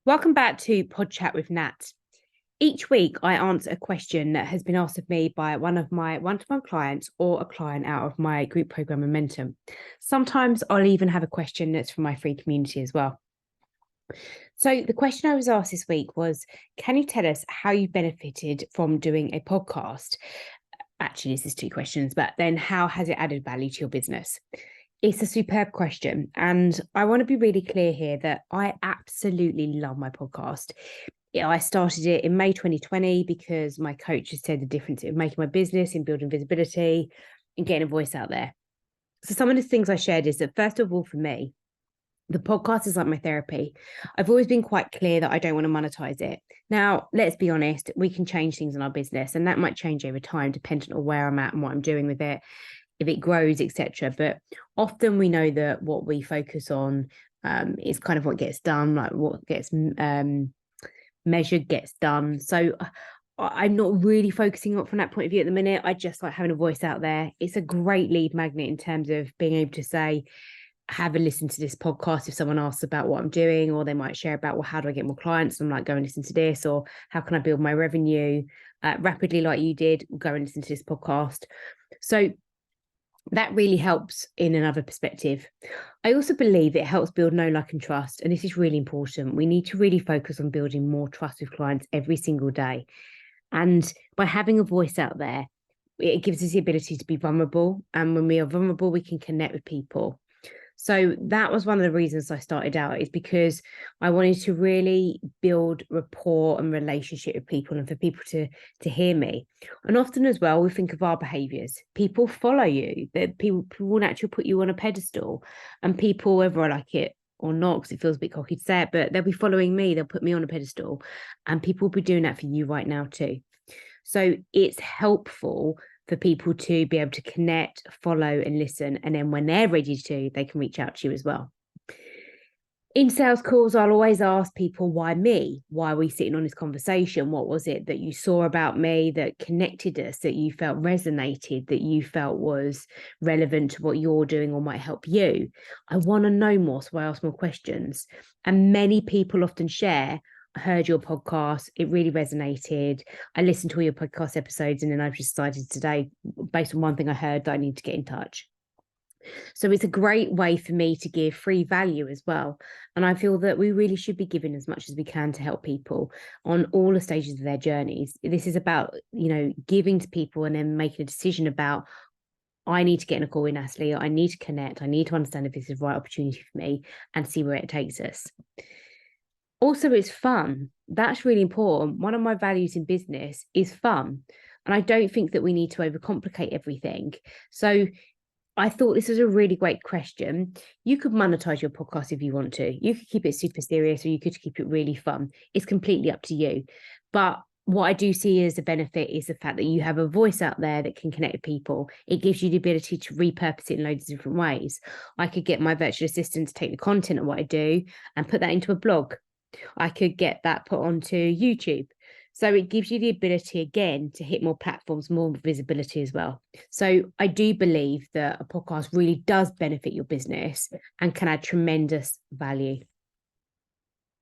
Welcome back to Pod Chat with Nat. Each week, I answer a question that has been asked of me by one of my one-to-one clients or a client out of my group program Momentum. Sometimes I'll even have a question that's from my free community as well. So the question I was asked this week was, can you tell us how you benefited from doing a podcast? Actually, this is two questions, but then how has it added value to your business? It's a superb question. And I want to be really clear here that I absolutely love my podcast. I started it in May 2020 because my coach has said the difference in making my business, in building visibility, and getting a voice out there. So some of the things I shared is that, first of all, for me, the podcast is like my therapy. I've always been quite clear that I don't want to monetize it. Now, let's be honest, we can change things in our business, and that might change over time, depending on where I'm at and what I'm doing with it, if it grows, etc. But often we know that what we focus on is kind of what gets done, like what gets measured gets done. So I'm not really focusing on from that point of view at the minute. I just like having a voice out there. It's a great lead magnet in terms of being able to say, have a listen to this podcast if someone asks about what I'm doing, or they might share about, well, how do I get more clients? I'm like, go and listen to this, or how can I build my revenue rapidly like you did? Go and listen to this podcast. So that really helps in another perspective. I also believe it helps build know, like, and trust. And this is really important. We need to really focus on building more trust with clients every single day. And by having a voice out there, it gives us the ability to be vulnerable. And when we are vulnerable, we can connect with people. So that was one of the reasons I started out, is because I wanted to really build rapport and relationship with people, and for people to hear me. And often as well, we think of our behaviors. People follow you. That people will naturally put you on a pedestal, and people, whether I like it or not, because it feels a bit cocky to say it, but they'll be following me. They'll put me on a pedestal, and people will be doing that for you right now too. So it's helpful for people to be able to connect, follow, and listen. And then when they're ready to, they can reach out to you as well. In sales calls, I'll always ask people, why me? Why are we sitting on this conversation? What was it that you saw about me that connected us, that you felt resonated, that you felt was relevant to what you're doing or might help you? I want to know more, so I ask more questions. And many people often share, I heard your podcast, it really resonated. I listened to all your podcast episodes, and then I've just decided today, based on one thing I heard, that I need to get in touch. So it's a great way for me to give free value as well. And I feel that we really should be giving as much as we can to help people on all the stages of their journeys. This is about, giving to people and then making a decision about, I need to get in a call with Natalie. I need to connect. I need to understand if this is the right opportunity for me, and see where it takes us. Also, it's fun. That's really important. One of my values in business is fun. And I don't think that we need to overcomplicate everything. So I thought this was a really great question. You could monetize your podcast if you want to. You could keep it super serious, or you could keep it really fun. It's completely up to you. But what I do see as a benefit is the fact that you have a voice out there that can connect with people. It gives you the ability to repurpose it in loads of different ways. I could get my virtual assistant to take the content of what I do and put that into a blog. I could get that put onto YouTube. So it gives you the ability, again, to hit more platforms, more visibility as well. So I do believe that a podcast really does benefit your business and can add tremendous value.